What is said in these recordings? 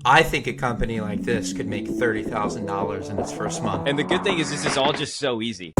I think a company like this could make $30,000 in its first month. And the good thing is this is all just so easy.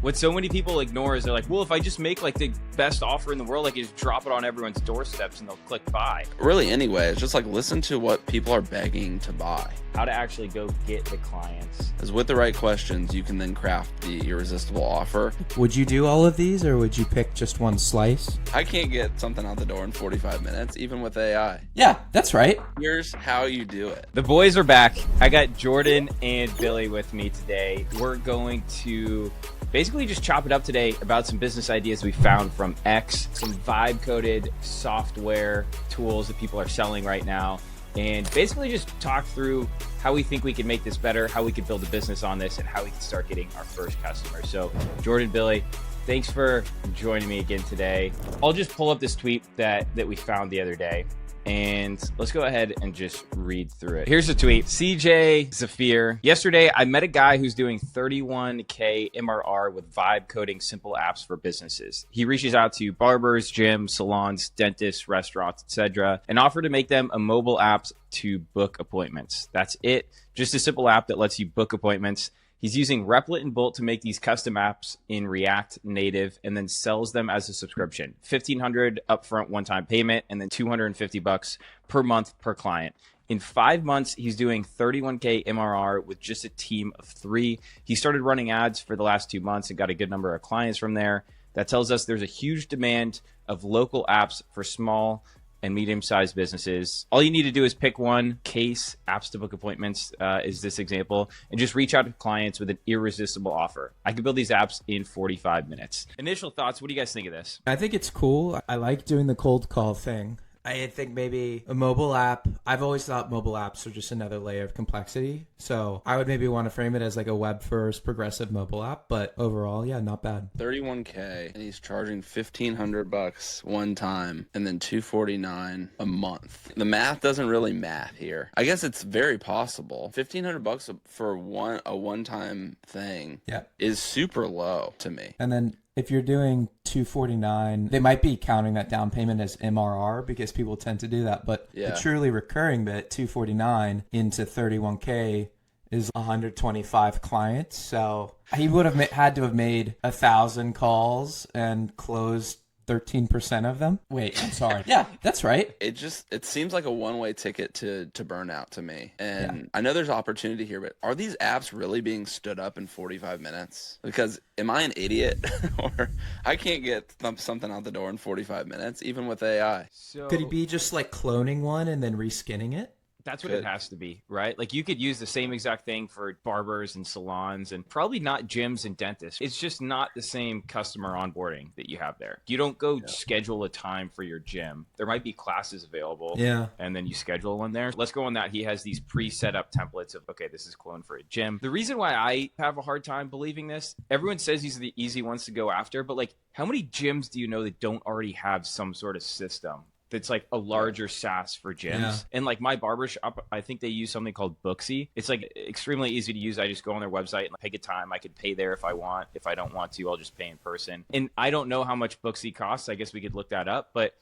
What so many people ignore is they're like, well, if I just make like the best offer in the world, I can just drop it on everyone's doorsteps and they'll click buy. Really, anyway, it's just like listen to what people are begging to buy. How to actually go get the clients. Because with the right questions, you can then craft the irresistible offer. Would you do all of these, or would you pick just one slice? I can't get something out the door in 45 minutes, even with AI. Yeah, that's right. Here's how you do it. The boys are back. I got Jordan and Billy with me today. We're going to basically just chop it up today about some business ideas we found from X, some vibe coded software tools that people are selling right now, and basically just talk through how we think we can make this better, how we can build a business on this, and how we can start getting our first customers. So Jordan, Billy, thanks for joining me again today. I'll just pull up this tweet that we found the other day, and let's go ahead and just read through it. Here's the tweet. CJ Zafir. Yesterday, I met a guy who's doing 31K MRR with vibe coding simple apps for businesses. He reaches out to barbers, gyms, salons, dentists, restaurants, etc., and offered to make them a mobile app to book appointments. That's it. Just a simple app that lets you book appointments. He's using Replit and Bolt to make these custom apps in React Native and then sells them as a subscription. $1,500 upfront one-time payment and then $250 per month per client. In 5 months, he's doing 31K MRR with just a team of 3. He started running ads for the last 2 months and got a good number of clients from there. That tells us there's a huge demand of local apps for small and medium-sized businesses. All you need to do is pick one case, apps to book appointments is this example, and just reach out to clients with an irresistible offer. I can build these apps in 45 minutes. Initial thoughts, what do you guys think of this? I think it's cool. I like doing the cold call thing. I think maybe a mobile app. I've always thought mobile apps are just another layer of complexity. So I would maybe want to frame it as like a web first progressive mobile app. But overall, yeah, not bad. 31K, and he's charging $1,500 one time and then $249 a month. The math doesn't really math here. I guess it's very possible. $1,500 for a one-time thing is super low to me. And then if you're doing 249, they might be counting that down payment as MRR because people tend to do that. But the truly recurring bit, 249 into 31K, is 125 clients. So he would have had to have made 1,000 calls and closed 13% of them. Wait, I'm sorry. Yeah, that's right. It seems like a one-way ticket to burnout to me. And I know there's opportunity here, but are these apps really being stood up in 45 minutes? Because am I an idiot? Or I can't get something out the door in 45 minutes, even with AI. So could he be just like cloning one and then reskinning it? That's what it has to be, right? Like you could use the same exact thing for barbers and salons and probably not gyms and dentists. It's just not the same customer onboarding that you have there. You don't go schedule a time for your gym. There might be classes available. Yeah. And then you schedule one there. Let's go on that. He has these pre-set up templates of, okay, this is clone for a gym. The reason why I have a hard time believing this, everyone says these are the easy ones to go after, but like how many gyms do you know that don't already have some sort of system that's like a larger SaaS for gyms? Yeah. And like my barbershop, I think they use something called Booksy. It's like extremely easy to use. I just go on their website and pick a time. I could pay there if I want. If I don't want to, I'll just pay in person. And I don't know how much Booksy costs. I guess we could look that up. But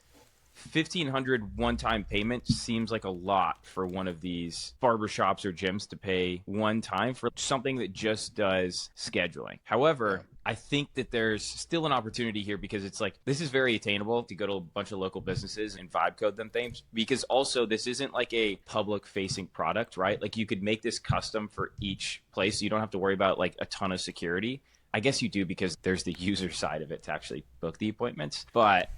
$1,500 one-time payment seems like a lot for one of these barbershops or gyms to pay one time for something that just does scheduling. However, I think that there's still an opportunity here because it's like, this is very attainable to go to a bunch of local businesses and vibe code them things, because also this isn't like a public facing product, right? Like you could make this custom for each place. So you don't have to worry about like a ton of security. I guess you do because there's the user side of it to actually book the appointments. But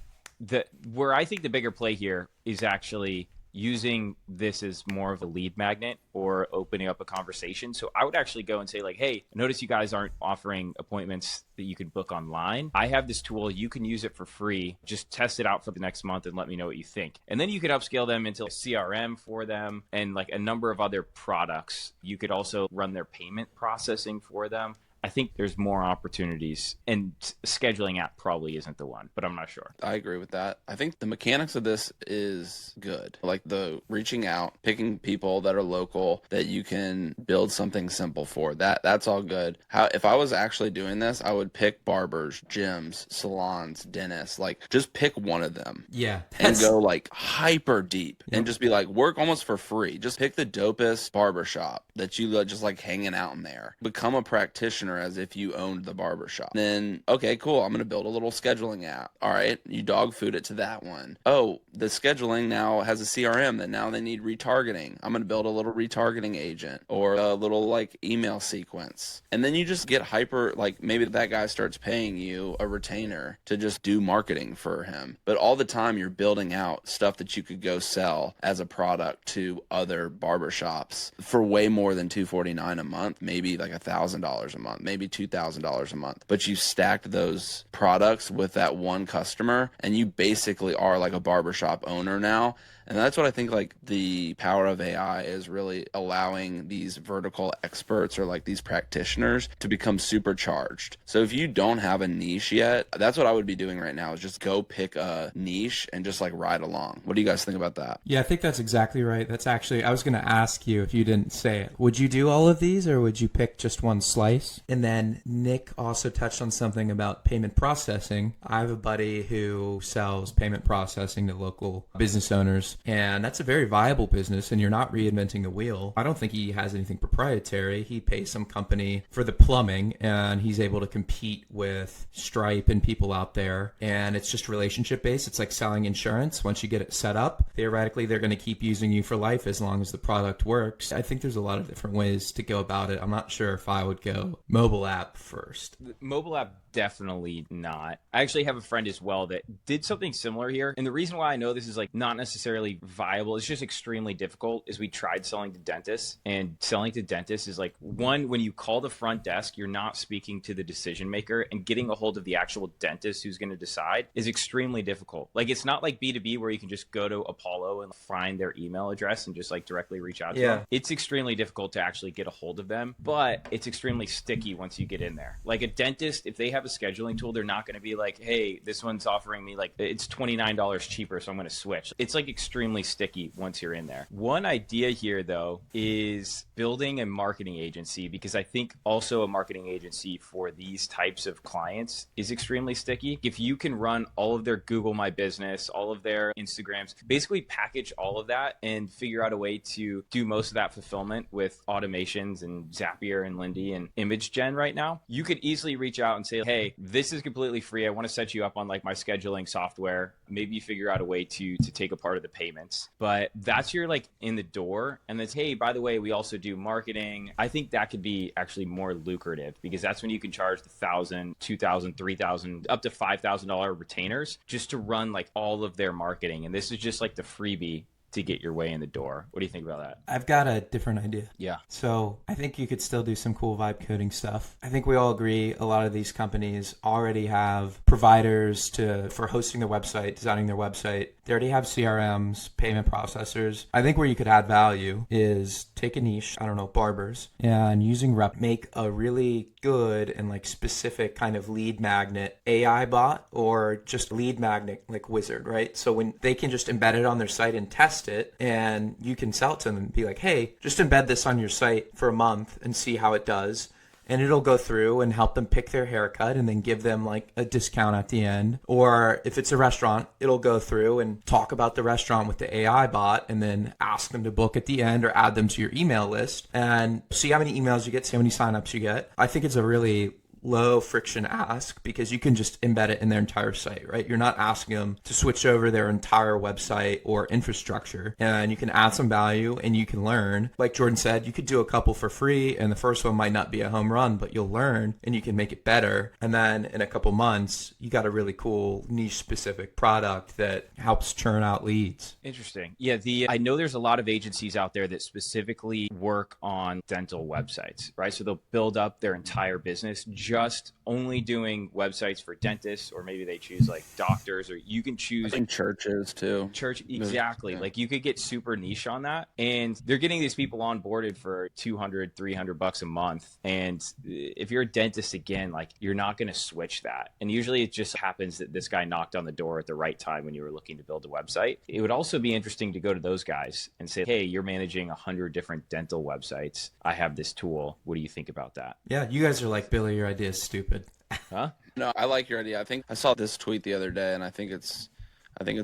where I think the bigger play here is actually using this as more of a lead magnet or opening up a conversation. So I would actually go and say like, hey, notice you guys aren't offering appointments that you can book online. I have this tool. You can use it for free. Just test it out for the next month and let me know what you think. And then you could upscale them into a CRM for them and like a number of other products. You could also run their payment processing for them. I think there's more opportunities, and scheduling app probably isn't the one, but I'm not sure. I agree with that. I think the mechanics of this is good. Like the reaching out, picking people that are local that you can build something simple for. That's all good. If I was actually doing this, I would pick barbers, gyms, salons, dentists, like just pick one of them. Yeah. And go like hyper deep and just be like, work almost for free. Just pick the dopest barbershop that you just like hanging out in there. Become a practitioner as if you owned the barbershop. Then, okay, cool. I'm going to build a little scheduling app. All right. You dog food it to that one. Oh, the scheduling now has a CRM that now they need retargeting. I'm going to build a little retargeting agent or a little like email sequence. And then you just get hyper, like maybe that guy starts paying you a retainer to just do marketing for him. But all the time you're building out stuff that you could go sell as a product to other barbershops for way more than $249 a month, maybe like $1,000 a month, maybe $2,000 a month. But you stacked those products with that one customer and you basically are like a barbershop owner now. And that's what I think like the power of AI is really allowing these vertical experts or like these practitioners to become supercharged. So if you don't have a niche yet, that's what I would be doing right now is just go pick a niche and just like ride along. What do you guys think about that? Yeah, I think that's exactly right. That's actually, I was going to ask you if you didn't say it. Would you do all of these or would you pick just one slice? And then Nick also touched on something about payment processing. I have a buddy who sells payment processing to local business owners. And that's a very viable business and you're not reinventing the wheel. I don't think he has anything proprietary. He pays some company for the plumbing and he's able to compete with Stripe and people out there. And it's just relationship based. It's like selling insurance. Once you get it set up, theoretically, they're going to keep using you for life as long as the product works. I think there's a lot of different ways to go about it. I'm not sure if I would go mobile app first. Mobile app, definitely not. I actually have a friend as well that did something similar here. And the reason why I know this is like not necessarily viable, it's just extremely difficult, is we tried selling to dentists, and selling to dentists is like, one, when you call the front desk, you're not speaking to the decision maker, and getting a hold of the actual dentist who's going to decide is extremely difficult. Like it's not like B2B where you can just go to Apollo and find their email address and just like directly reach out to them. It's extremely difficult to actually get a hold of them, but it's extremely sticky once you get in there. Like a dentist, if they have a scheduling tool, they're not going to be like, hey, this one's offering me like it's $29 cheaper, so I'm going to switch. It's like extremely sticky once you're in there. One idea here though is building a marketing agency, because I think also a marketing agency for these types of clients is extremely sticky. If you can run all of their Google My Business, all of their Instagrams, basically package all of that and figure out a way to do most of that fulfillment with automations and Zapier and Lindy and image gen right now, you could easily reach out and say, hey, this is completely free. I want to set you up on like my scheduling software. Maybe you figure out a way to take a part of the payments, but that's your like in the door. And that's, hey, by the way, we also do marketing. I think that could be actually more lucrative, because that's when you can charge the $1,000, $2,000, $3,000, up to $5,000 retainers just to run like all of their marketing. And this is just like the freebie to get your way in the door. What do you think about that? I've got a different idea. Yeah. So I think you could still do some cool vibe coding stuff. I think we all agree a lot of these companies already have providers for hosting their website, designing their website. They already have CRMs, payment processors. I think where you could add value is take a niche, I don't know, barbers, and using Rep, make a really good and like specific kind of lead magnet AI bot, or just lead magnet like wizard, right? So when they can just embed it on their site and test it, and you can sell it to them and be like, hey, just embed this on your site for a month and see how it does. And it'll go through and help them pick their haircut and then give them like a discount at the end. Or if it's a restaurant, it'll go through and talk about the restaurant with the AI bot and then ask them to book at the end or add them to your email list and see how many emails you get, see how many signups you get. I think it's a really low friction ask, because you can just embed it in their entire site, right? You're not asking them to switch over their entire website or infrastructure, and you can add some value and you can learn. Like Jordan said, you could do a couple for free and the first one might not be a home run, but you'll learn and you can make it better. And then in a couple months, you got a really cool niche specific product that helps churn out leads. Interesting. Yeah. I know there's a lot of agencies out there that specifically work on dental websites, right? So they'll build up their entire business just only doing websites for dentists, or maybe they choose like doctors, or you can choose I think churches too. church. Exactly. Yeah. Like you could get super niche on that. And they're getting these people onboarded for 200, $300 a month. And if you're a dentist, again, like you're not going to switch that. And usually it just happens that this guy knocked on the door at the right time when you were looking to build a website. It would also be interesting to go to those guys and say, hey, you're managing 100 different dental websites. I have this tool. What do you think about that? Yeah, you guys are like, Billy, your idea is stupid. Huh? No, I like your idea. I think I saw this tweet the other day, and I think it's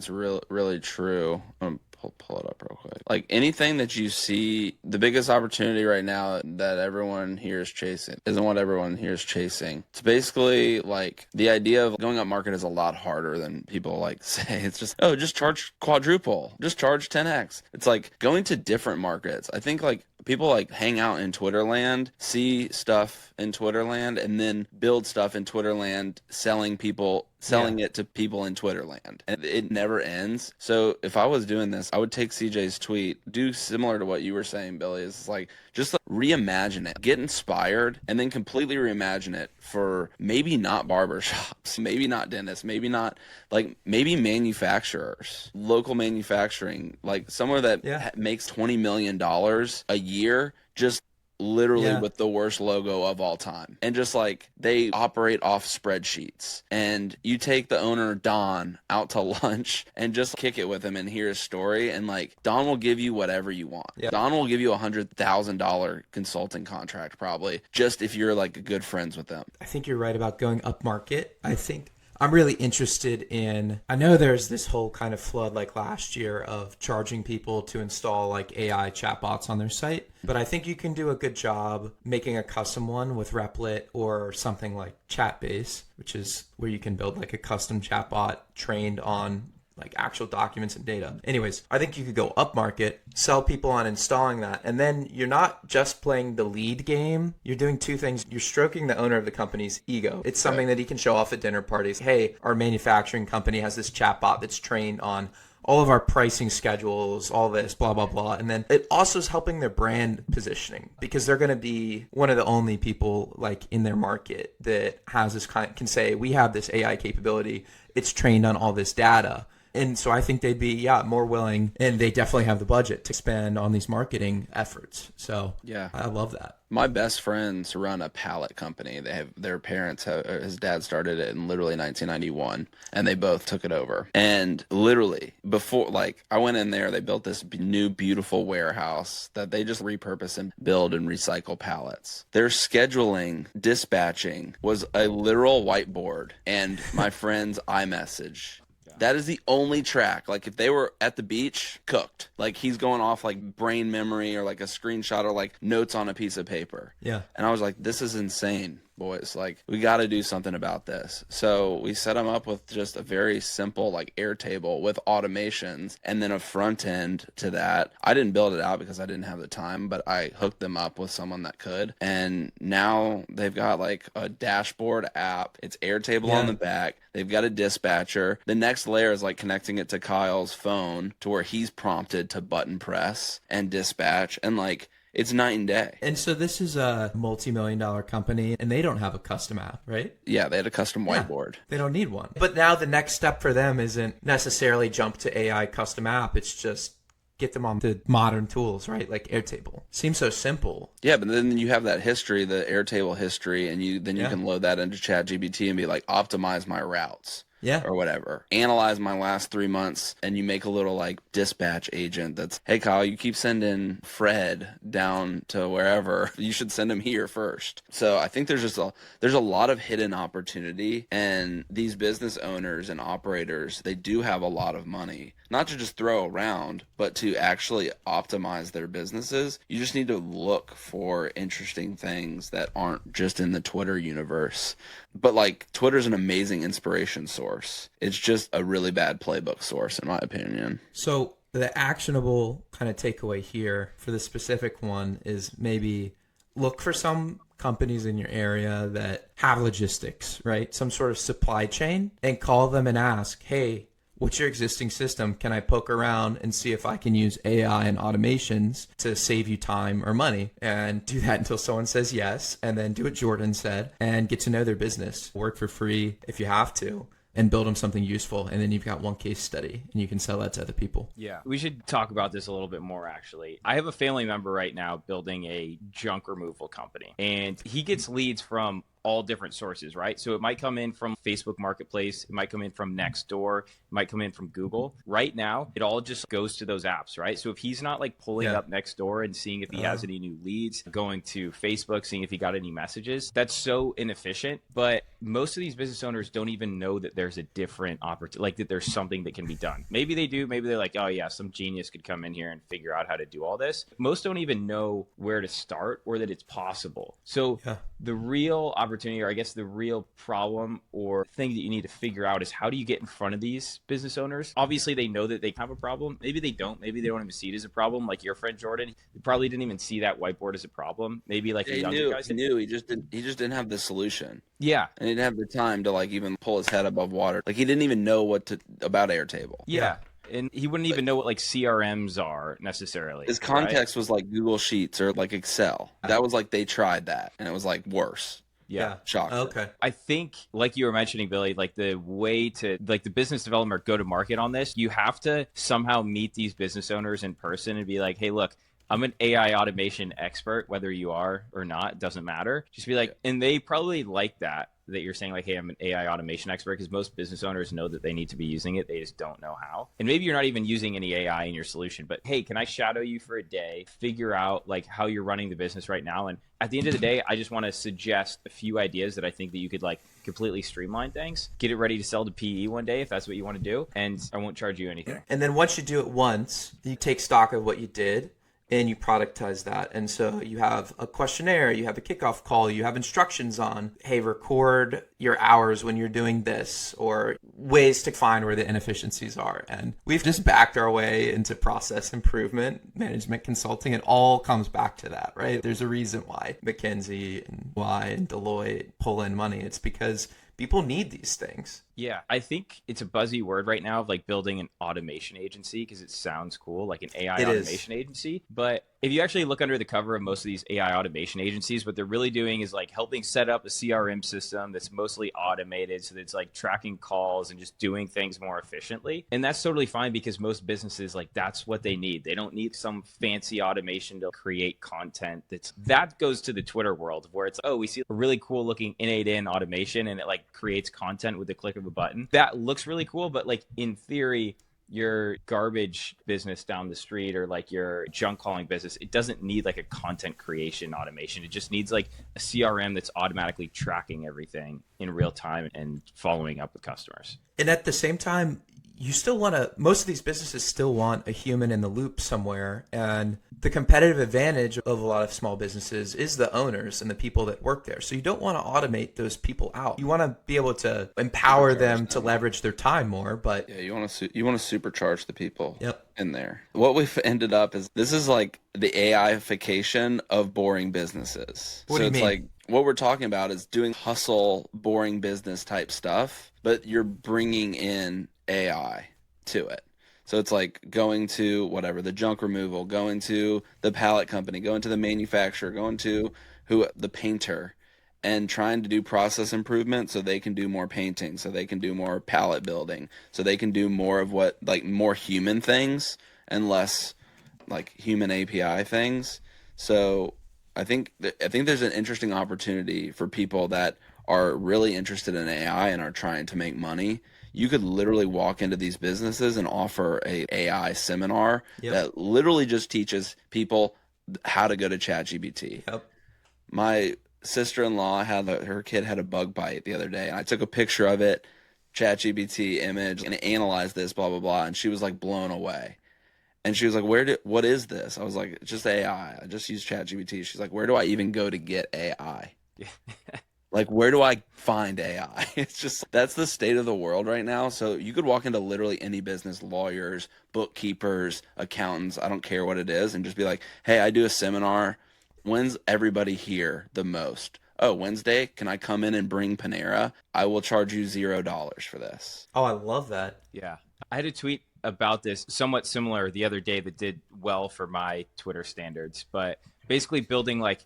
really true. Pull it up real quick. Like anything that you see, the biggest opportunity right now that everyone here is chasing isn't what everyone here is chasing. It's basically like the idea of going up market is a lot harder than people like say. It's just, oh, just charge quadruple, just charge 10x. It's like going to different markets. I think like people like hang out in Twitterland, see stuff in Twitterland, and then build stuff in Twitterland, selling it to people in Twitterland. And it never ends. So if I was doing this, I would take CJ's tweet, do similar to what you were saying, Billy. It's like just like reimagine it, get inspired, and then completely reimagine it for maybe not barbershops, maybe not dentists, maybe not like maybe manufacturers, local manufacturing, like somewhere that makes $20 million a year, just literally with the worst logo of all time. And just like they operate off spreadsheets, and you take the owner Don out to lunch and just kick it with him and hear his story, and like Don will give you whatever you want. Don will give you $100,000 consulting contract probably, just if you're like good friends with them. I think you're right about going up market. I think I'm really interested in, I know there's this whole kind of flood like last year of charging people to install like AI chatbots on their site, but I think you can do a good job making a custom one with Replit or something like Chatbase, which is where you can build like a custom chatbot trained on like actual documents and data. Anyways, I think you could go up market, sell people on installing that, and then you're not just playing the lead game. You're doing two things. You're stroking the owner of the company's ego. It's something that he can show off at dinner parties. Hey, our manufacturing company has this chatbot that's trained on all of our pricing schedules, all this, blah, blah, blah. And then it also is helping their brand positioning, because they're going to be one of the only people like in their market that has this can say, we have this AI capability. It's trained on all this data. And so I think they'd be, more willing, and they definitely have the budget to spend on these marketing efforts. So yeah, I love that. My best friends run a pallet company. They have his dad started it in literally 1991, and they both took it over. And literally before, like I went in there, they built this new beautiful warehouse that they just repurpose and build and recycle pallets. Their scheduling, dispatching was a literal whiteboard and my friend's iMessage. That is the only track. Like if they were at the beach, cooked. Like he's going off like brain memory or like a screenshot or like notes on a piece of paper. Yeah. And I was like, this is insane, boys. Like we got to do something about this. So we set him up with just a very simple like Airtable with automations and then a front end to that. I didn't build it out because I didn't have the time, but I hooked them up with someone that could. And now they've got like a dashboard app. It's Airtable on the back. They've got a dispatcher. The next layer is like connecting it to Kyle's phone to where he's prompted to button press and dispatch, and like it's night and day. And so this is a multi-million-dollar company, and they don't have a custom app, right? Yeah, they had a custom whiteboard. They don't need one. But now the next step for them isn't necessarily jump to AI custom app. It's just get them on the modern tools, right? Like Airtable. Seems so simple. Yeah, but then you have that history, the Airtable history, and you can load that into ChatGPT and be like, optimize my routes. Yeah. Or whatever. Analyze my last 3 months, and you make a little like dispatch agent that's, hey Kyle, you keep sending Fred down to wherever. You should send him here first. So I think there's a lot of hidden opportunity, and these business owners and operators, they do have a lot of money, not to just throw around, but to actually optimize their businesses. You just need to look for interesting things that aren't just in the Twitter universe. But like Twitter's an amazing inspiration source. It's just a really bad playbook source, in my opinion. So the actionable kind of takeaway here for the specific one is maybe look for some companies in your area that have logistics, right? Some sort of supply chain, and call them and ask, hey, what's your existing system? Can I poke around and see if I can use AI and automations to save you time or money? And do that until someone says yes, and then do what Jordan said and get to know their business. Work for free if you have to, and build them something useful. And then you've got one case study and you can sell that to other people. Yeah. We should talk about this a little bit more, actually. I have a family member right now building a junk removal company, and he gets leads from all different sources, right? So it might come in from Facebook Marketplace, it might come in from Nextdoor, it might come in from Google. Right now, it all just goes to those apps, right? So if he's not like pulling up Nextdoor and seeing if he has any new leads, going to Facebook, seeing if he got any messages, that's so inefficient. But most of these business owners don't even know that there's a different opportunity, like that there's something that can be done. Maybe they do, maybe they're like, oh yeah, some genius could come in here and figure out how to do all this. Most don't even know where to start or that it's possible. So the real opportunity, or I guess the real problem or thing that you need to figure out, is how do you get in front of these business owners? Obviously, they know that they have a problem. Maybe they don't. Maybe they don't even see it as a problem. Like your friend Jordan, he probably didn't even see that whiteboard as a problem. Maybe like a younger guy. He knew. He just didn't have the solution. Yeah. And he didn't have the time to like even pull his head above water. Like he didn't even know about Airtable. Yeah. And he wouldn't even know what like CRMs are necessarily. His context was like Google Sheets or like Excel. That was like they tried that and it was like worse. Yeah. Shocker. Okay. I think, like you were mentioning, Billy, like the way to, like the business development go to market on this, you have to somehow meet these business owners in person and be like, hey, look, I'm an AI automation expert, whether you are or not, it doesn't matter. Just be like, and they probably like that you're saying like, hey, I'm an AI automation expert, because most business owners know that they need to be using it. They just don't know how. And maybe you're not even using any AI in your solution, but hey, can I shadow you for a day, figure out like how you're running the business right now? And at the end of the day, I just want to suggest a few ideas that I think that you could like completely streamline things, get it ready to sell to PE one day if that's what you want to do. And I won't charge you anything. And then once you do it once, you take stock of what you did and you productize that. And so you have a questionnaire, you have a kickoff call, you have instructions on, hey, record your hours when you're doing this, or ways to find where the inefficiencies are. And we've just backed our way into process improvement, management consulting. It all comes back to that, right? There's a reason why McKinsey and why and Deloitte pull in money. It's because people need these things. Yeah, I think it's a buzzy word right now of like building an automation agency, because it sounds cool, like an AI automation agency. But if you actually look under the cover of most of these AI automation agencies, what they're really doing is like helping set up a CRM system that's mostly automated, so that it's like tracking calls and just doing things more efficiently. And that's totally fine, because most businesses, like that's what they need. They don't need some fancy automation to create content. That goes to the Twitter world, where it's, oh, we see a really cool looking innate-in automation and it like creates content with the click of a button. That looks really cool, but like in theory, your garbage business down the street or like your junk calling business, it doesn't need like a content creation automation. It just needs like a CRM that's automatically tracking everything in real time and following up with customers. And at the same time, you still want to, most of these businesses still want a human in the loop somewhere. And the competitive advantage of a lot of small businesses is the owners and the people that work there. So you don't want to automate those people out. You want to be able to empower them to leverage their time more. But yeah, you want to supercharge the people in there. What we've ended up is, this is like the AIification of boring businesses. What do you mean? Like, what we're talking about is doing hustle, boring business type stuff, but you're bringing in AI to it. So it's like going to whatever, the junk removal, going to the pallet company, going to the manufacturer, going to the painter, and trying to do process improvement so they can do more painting, so they can do more pallet building, so they can do more of what, like more human things and less like human API things. So I think there's an interesting opportunity for people that are really interested in AI and are trying to make money. You could literally walk into these businesses and offer a AI seminar that literally just teaches people how to go to ChatGPT. My sister-in-law her kid had a bug bite the other day, and I took a picture of it, ChatGPT image, and analyzed this, blah, blah, blah, and she was like blown away. And she was like, what is this? I was like, it's just AI. I just use ChatGPT. She's like, where do I even go to get AI? Like, where do I find AI? It's just, that's the state of the world right now. So you could walk into literally any business, lawyers, bookkeepers, accountants, I don't care what it is, and just be like, hey, I do a seminar. When's everybody here the most? Oh, Wednesday, can I come in and bring Panera? I will charge you $0 for this. Oh, I love that. Yeah. I had a tweet about this somewhat similar the other day that did well for my Twitter standards, but basically building like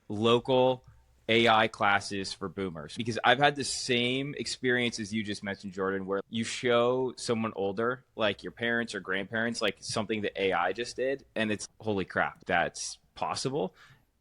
local AI classes for boomers. Because I've had the same experience as you just mentioned, Jordan, where you show someone older, like your parents or grandparents, like something that AI just did, and it's holy crap, that's possible.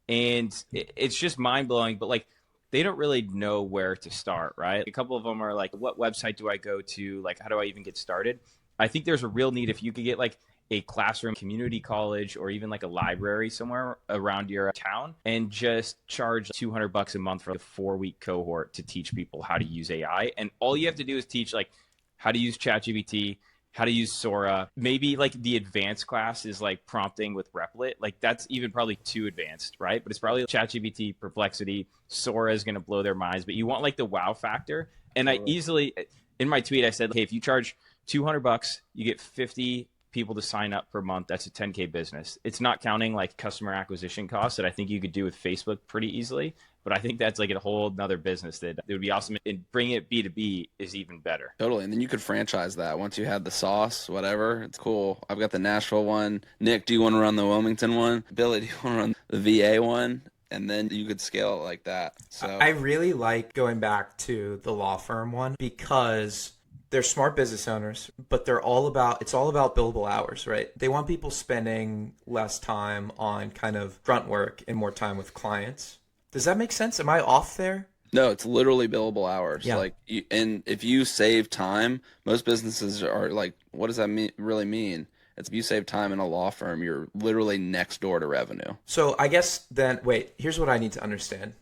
And it's just mind blowing, but like they don't really know where to start, right? A couple of them are like, what website do I go to? Like, how do I even get started? I think there's a real need if you could get like a classroom, community college, or even like a library somewhere around your town and just charge $200 a month for a 4-week cohort to teach people how to use AI. And all you have to do is teach like how to use ChatGPT, how to use Sora. Maybe like the advanced class is like prompting with Replit. Like that's even probably too advanced, right? But it's probably ChatGPT, Perplexity, Sora is going to blow their minds. But you want like the wow factor. And I easily, in my tweet, I said, hey, if you charge $200, you get 50 people to sign up per month. That's a 10K business. It's not counting like customer acquisition costs that I think you could do with Facebook pretty easily. But I think that's like a whole nother business that it would be awesome. And bringing it B2B is even better. Totally. And then you could franchise that once you had the sauce, whatever. It's cool. I've got the Nashville one. Nick, do you want to run the Wilmington one? Billy, do you want to run the VA one? And then you could scale it like that. So I really like going back to the law firm one because they're smart business owners, but it's all about billable hours, right? They want people spending less time on kind of grunt work and more time with clients. Does that make sense? Am I off there? no, it's literally billable hours. Yeah. Like, and if you save time, most businesses are like, what does that really mean? It's if you save time in a law firm, you're literally next door to revenue. So I guess then, wait, here's what I need to understand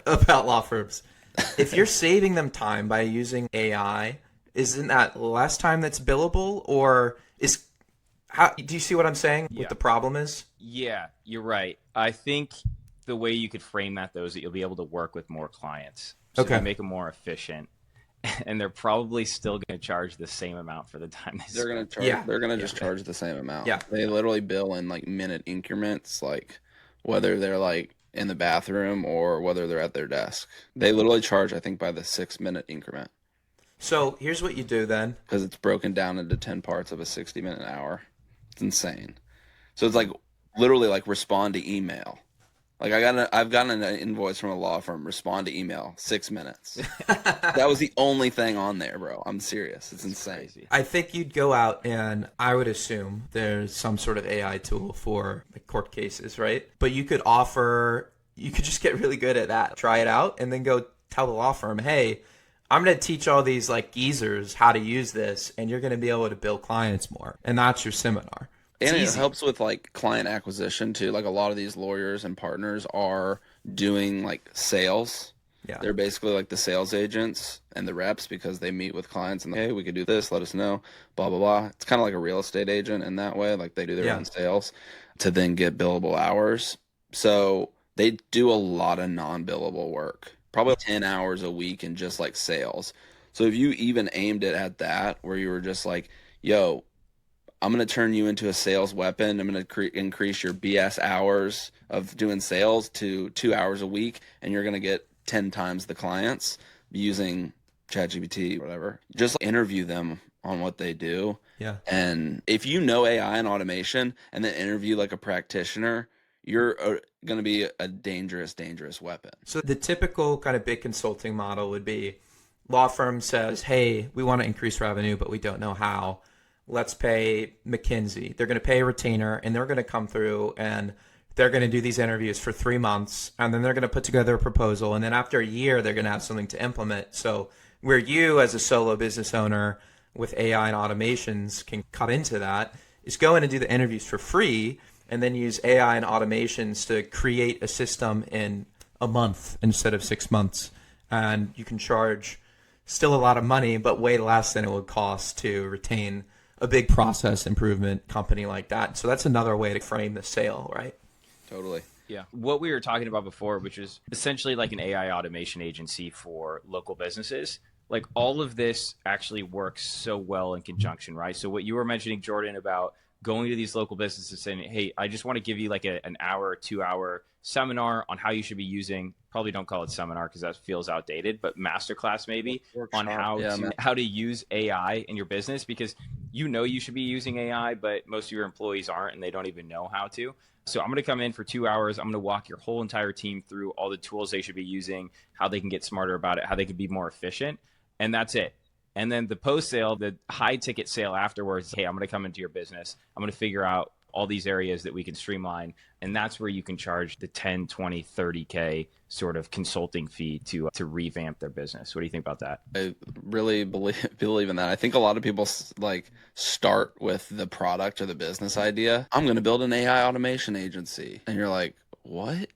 about law firms. If you're saving them time by using AI, isn't that less time that's billable, or do you see what I'm saying? Yeah. What the problem is? Yeah, you're right. I think the way you could frame that though is that you'll be able to work with more clients. So Okay. you make them more efficient. And they're probably still going to charge the same amount for the time they They're spend. gonna charge. Yeah. They're gonna just charge the same amount. Yeah. They literally bill in like minute increments, like whether they're like in the bathroom or whether they're at their desk. They literally charge, I think, by the 6-minute increment So here's what you do then. because it's broken down into 10 parts of a 60-minute hour. It's insane. So it's like literally like respond to email. Like I've gotten an invoice from a law firm, respond to email, 6 minutes. That was the only thing on there, bro. I'm serious. It's insane. Crazy. I think you'd go out and I would assume there's some sort of AI tool for like court cases, right? But you could just get really good at that. Try it out and then go tell the law firm, hey, I'm going to teach all these like geezers how to use this and you're going to be able to bill clients more. And that's your seminar. And It's it helps with like client acquisition too. Like a lot of these lawyers and partners are doing like sales. Yeah. They're basically like the sales agents and the reps because they meet with clients and hey, we could do this, let us know, blah, blah, blah. It's kind of like a real estate agent in that way. Like they do their own sales to then get billable hours. So they do a lot of non-billable work, probably 10 hours a week in just like sales. So if you even aimed it at that, where you were just like, yo, I'm going to turn you into a sales weapon. I'm going to increase your BS hours of doing sales to 2 hours a week, and you're going to get 10 times the clients using ChatGPT, whatever. Just interview them on what they do. Yeah. And if you know AI and automation and then interview like a practitioner, you're going to be a dangerous, dangerous weapon. So the typical kind of big consulting model would be law firm says, hey, we want to increase revenue, but we don't know how. Let's pay McKinsey. They're going to pay a retainer and they're going to come through and they're going to do these interviews for 3 months and then they're going to put together a proposal. And then after a year, they're going to have something to implement. So where you as a solo business owner with AI and automations can cut into that is go in and do the interviews for free and then use AI and automations to create a system in a month instead of 6 months. And you can charge still a lot of money, but way less than it would cost to retain a big process improvement company like that. So that's another way to frame the sale, right? Totally. Yeah. What we were talking about before, which is essentially like an AI automation agency for local businesses, like all of this actually works so well in conjunction, right? So what you were mentioning, Jordan, about going to these local businesses saying, hey, I just want to give you like an hour or 2 hour seminar on how you should be using, probably don't call it seminar because that feels outdated, but masterclass maybe on how to use AI in your business, because you should be using AI, but most of your employees aren't and they don't even know how to. So I'm going to come in for 2 hours. I'm going to walk your whole entire team through all the tools they should be using, how they can get smarter about it, how they can be more efficient. And that's it. And then the post sale, the high ticket sale afterwards, hey, I'm going to come into your business. I'm going to figure out all these areas that we can streamline. And that's where you can charge the 10, 20, 30K sort of consulting fee to revamp their business. What do you think about that? I really believe in that. I think a lot of people like start with the product or the business idea. I'm going to build an AI automation agency. And you're like, what?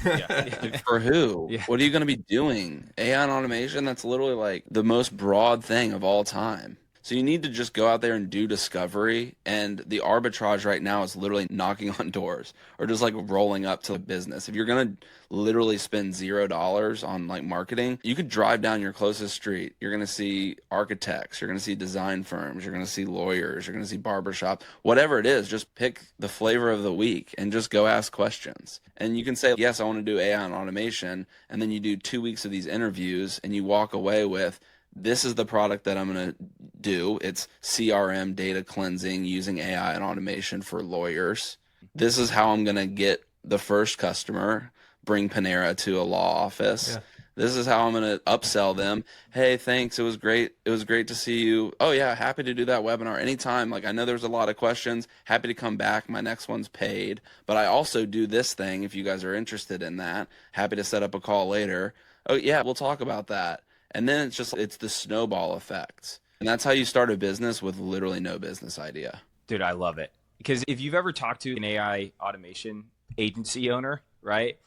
Yeah. For who? Yeah. What are you going to be doing? AI and automation? That's literally like the most broad thing of all time. So you need to just go out there and do discovery. And the arbitrage right now is literally knocking on doors or just like rolling up to a business. If you're going to literally spend $0 on like marketing, you could drive down your closest street. You're going to see architects, you're going to see design firms, you're going to see lawyers, you're going to see barbershop, whatever it is. Just pick the flavor of the week and just go ask questions. And you can say, yes, I want to do AI and automation. And then you do 2 weeks of these interviews and you walk away with, this is the product that I'm going to do. It's CRM data cleansing using AI and automation for lawyers. This is how I'm going to get the first customer, bring Panera to a law office. Yeah. This is how I'm going to upsell them. Hey, thanks. It was great. It was great to see you. Oh yeah, happy to do that webinar anytime. Like I know there's a lot of questions. Happy to come back. My next one's paid. But I also do this thing if you guys are interested in that. Happy to set up a call later. Oh yeah, we'll talk about that. And then it's the snowball effect. And that's how you start a business with literally no business idea. Dude, I love it. Because if you've ever talked to an AI automation agency owner, right?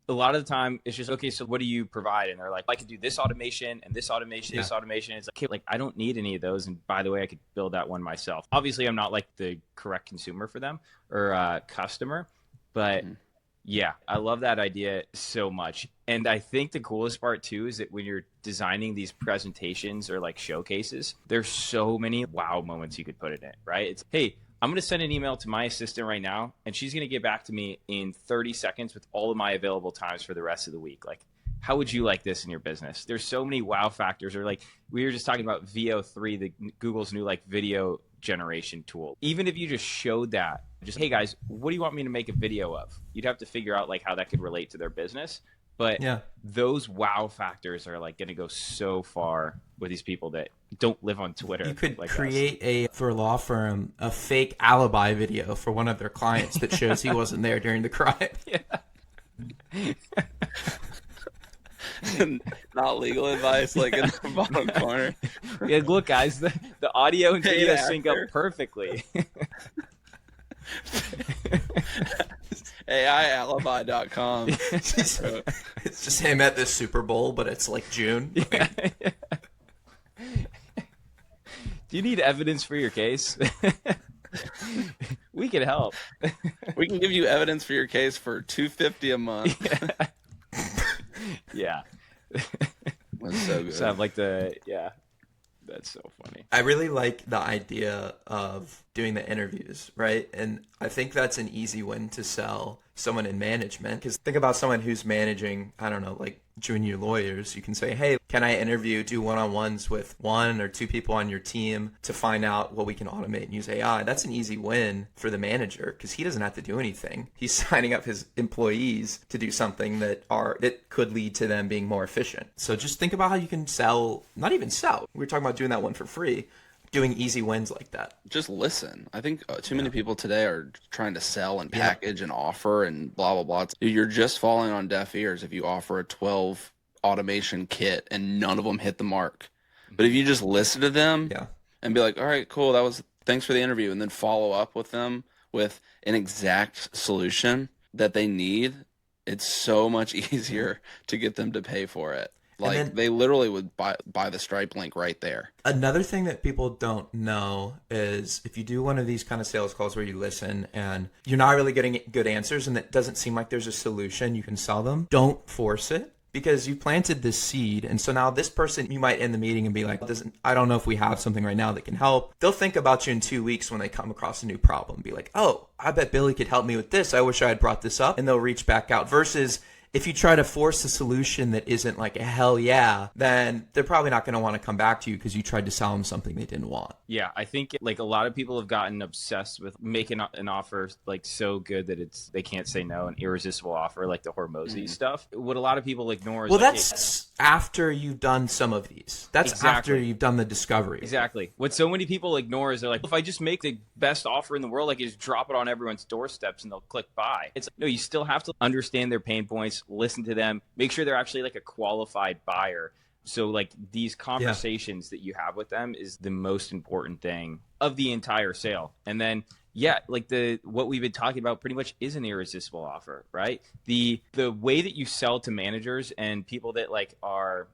A lot of the time it's just, okay, so what do you provide? And they're like, I could do this automation and this automation, this automation. It's like, okay, like I don't need any of those. And by the way, I could build that one myself. Obviously, I'm not like the correct consumer for them or customer, but yeah, I love that idea so much. And I think the coolest part too is that when you're designing these presentations or like showcases, there's so many wow moments you could put in it, right? It's, hey, I'm going to send an email to my assistant right now, and she's going to get back to me in 30 seconds with all of my available times for the rest of the week. Like, how would you like this in your business? There's so many wow factors. Or like we were just talking about VO3, Google's new like video generation tool. Even if you just showed that, just, hey guys, what do you want me to make a video of? You'd have to figure out like how that could relate to their business. But those wow factors are like going to go so far with these people that don't live on Twitter. You could like create for a law firm, a fake alibi video for one of their clients that shows he wasn't there during the crime. Not legal advice, like in the bottom corner. Yeah, look, guys, the audio and video sync up perfectly. AIalibi.com. It's just him at the Super Bowl, but it's like June. Yeah. Do you need evidence for your case? We can help. We can give you evidence for your case for $250 a month. Yeah. That's so good. So like that's so funny. I really like the idea of doing the interviews, right? And I think that's an easy win to sell someone in management. Because think about someone who's managing, I don't know, like junior lawyers. You can say, hey, can I do one-on-ones with 1 or 2 people on your team to find out what we can automate and use AI? That's an easy win for the manager because he doesn't have to do anything. He's signing up his employees to do something that could lead to them being more efficient. So just think about how you can not even sell. We were talking about doing that one for free. Doing easy wins like that. Just listen. I think too many people today are trying to sell and package and offer and blah, blah, blah. You're just falling on deaf ears if you offer a 12 automation kit and none of them hit the mark. But if you just listen to them and be like, all right, cool, thanks for the interview, and then follow up with them with an exact solution that they need, it's so much easier to get them to pay for it. Like they literally would buy the Stripe link right there. Another thing that people don't know is if you do one of these kind of sales calls where you listen and you're not really getting good answers and it doesn't seem like there's a solution you can sell them, don't force it. because you planted this seed. And so now this person, you might end the meeting and be like, I don't know if we have something right now that can help. They'll think about you in 2 weeks when they come across a new problem, be like, oh, I bet Billy could help me with this. I wish I had brought this up. And they'll reach back out. Versus if you try to force a solution that isn't like a hell yeah, then they're probably not going to want to come back to you because you tried to sell them something they didn't want. Yeah, I think like a lot of people have gotten obsessed with making an offer like so good that they can't say no, an irresistible offer like the Hormozy stuff. What a lot of people ignore is that's after you've done some of these. That's after you've done the discovery. Exactly. What so many people ignore is they're like, if I just make the best offer in the world, like just drop it on everyone's doorsteps and they'll click buy. It's no, you still have to understand their pain points, listen to them, make sure they're actually like a qualified buyer. So like these conversations that you have with them is the most important thing of the entire sale. And then like what we've been talking about pretty much is an irresistible offer, right? The way that you sell to managers and people that like are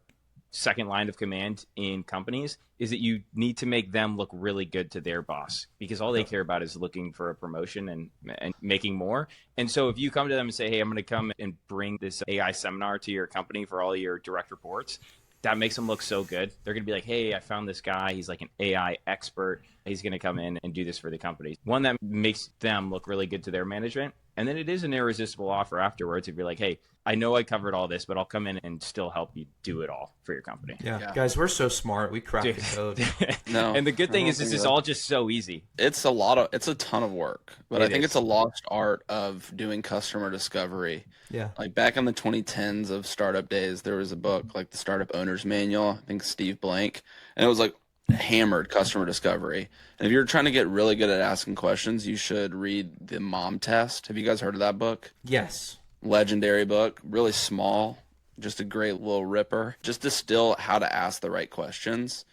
second line of command in companies is that you need to make them look really good to their boss, because all they care about is looking for a promotion and making more. And so if you come to them and say, hey, I'm going to come and bring this AI seminar to your company for all your direct reports, that makes them look so good. They're going to be like, hey, I found this guy. He's like an AI expert. He's going to come in and do this for the company. One that makes them look really good to their management. And then it is an irresistible offer afterwards if you're like, hey, I know I covered all this, but I'll come in and still help you do it all for your company. Yeah. Guys, we're so smart. We cracked the code. No, and the good thing is this is all just so easy. It's a ton of work, but I think it's a lost art of doing customer discovery. Yeah. Like back in the 2010s of startup days, there was a book like the Startup Owner's Manual, I think Steve Blank, and it was like hammered customer discovery. And if you're trying to get really good at asking questions, you should read the Mom Test. Have you guys heard of that book? Yes. Legendary book, really small, just a great little ripper. Just distill how to ask the right questions.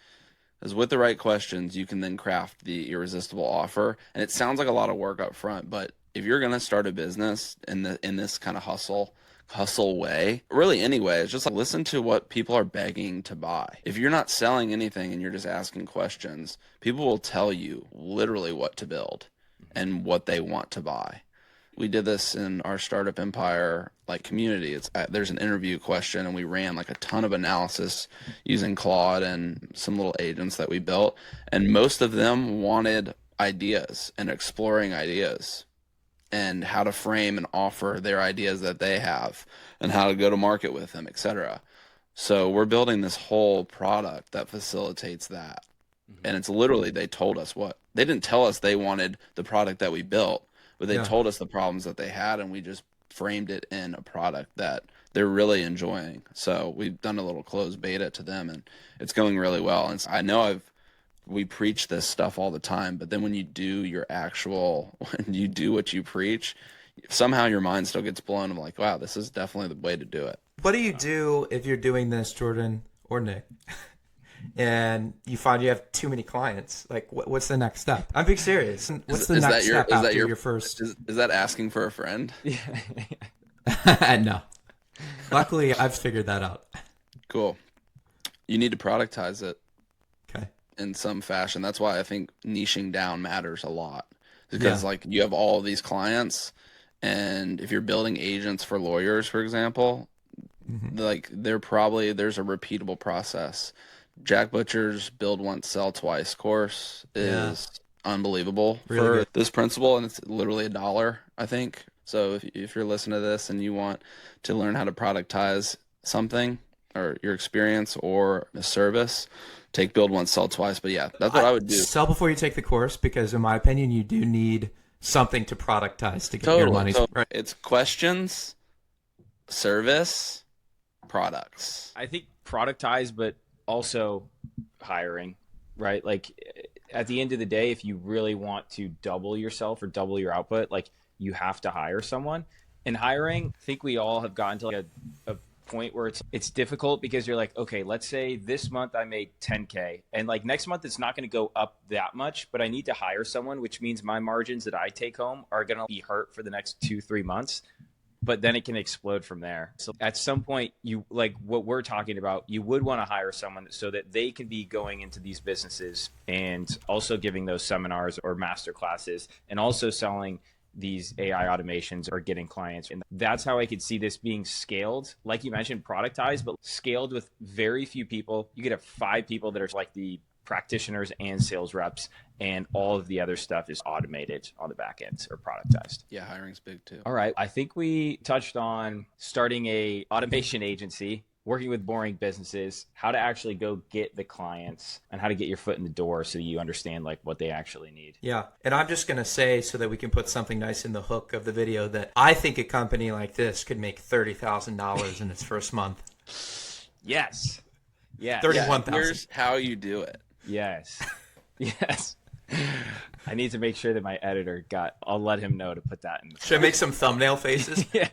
Because with the right questions, you can then craft the irresistible offer. And it sounds like a lot of work up front, but if you're going to start a business in this kind of hustle way, really anyway, it's just like listen to what people are begging to buy. If you're not selling anything and you're just asking questions, people will tell you literally what to build and what they want to buy. We did this in our Startup Empire like community. There's an interview question, and we ran like a ton of analysis using Claude and some little agents that we built, and most of them wanted ideas and exploring ideas and how to frame and offer their ideas that they have and how to go to market with them, etc. So we're building this whole product that facilitates that. And it's literally, they told us they didn't tell us they wanted the product that we built, but they told us the problems that they had, and we just framed it in a product that they're really enjoying. So we've done a little closed beta to them, and it's going really well. And I know we preach this stuff all the time, but then when you do when you do what you preach, somehow your mind still gets blown. I'm like, wow, this is definitely the way to do it. What do you do if you're doing this, Jordan or Nick, and you find you have too many clients? Like, what's the next step? I'm being serious. What's the next step after your first? Is that asking for a friend? No. Luckily, I've figured that out. Cool. You need to productize it. Okay. In some fashion. That's why I think niching down matters a lot. Because like you have all these clients, and if you're building agents for lawyers, for example, like there's a repeatable process. Jack Butcher's Build Once, Sell Twice course is unbelievable for this principle, and it's literally $1, I think. So if you're listening to this and you want to learn how to productize something or your experience or a service, take Build Once, Sell Twice. But yeah, that's what I would do. Sell before you take the course, because in my opinion, you do need something to productize to get your money's right. It's questions, service, products. I think productize, but also hiring, right? Like at the end of the day, if you really want to double yourself or double your output, like you have to hire someone. And hiring, I think we all have gotten to like a point where it's difficult, because you're like, okay, let's say this month I made 10K, and like next month it's not going to go up that much, but I need to hire someone, which means my margins that I take home are going to be hurt for the next 2-3 months. But then it can explode from there. So at some point, you like what we're talking about, you would want to hire someone so that they can be going into these businesses and also giving those seminars or master classes and also selling these AI automations are getting clients. And that's how I could see this being scaled. Like you mentioned, productized, but scaled with very few people. You could have 5 people that are like the practitioners and sales reps, and all of the other stuff is automated on the back end or productized. Yeah, hiring's big too. All right. I think we touched on starting a automation agency, working with boring businesses, how to actually go get the clients, and how to get your foot in the door so you understand like what they actually need. Yeah. And I'm just going to say, so that we can put something nice in the hook of the video, that I think a company like this could make $30,000 in its first month. Yes. Yeah. 31,000. Here's how you do it. Yes. Yes. I need to make sure that my editor I'll let him know to put that in. Should I make some thumbnail faces? Yeah.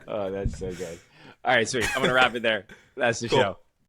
Oh, that's so good. All right, sweet. I'm going to wrap it there. That's the show.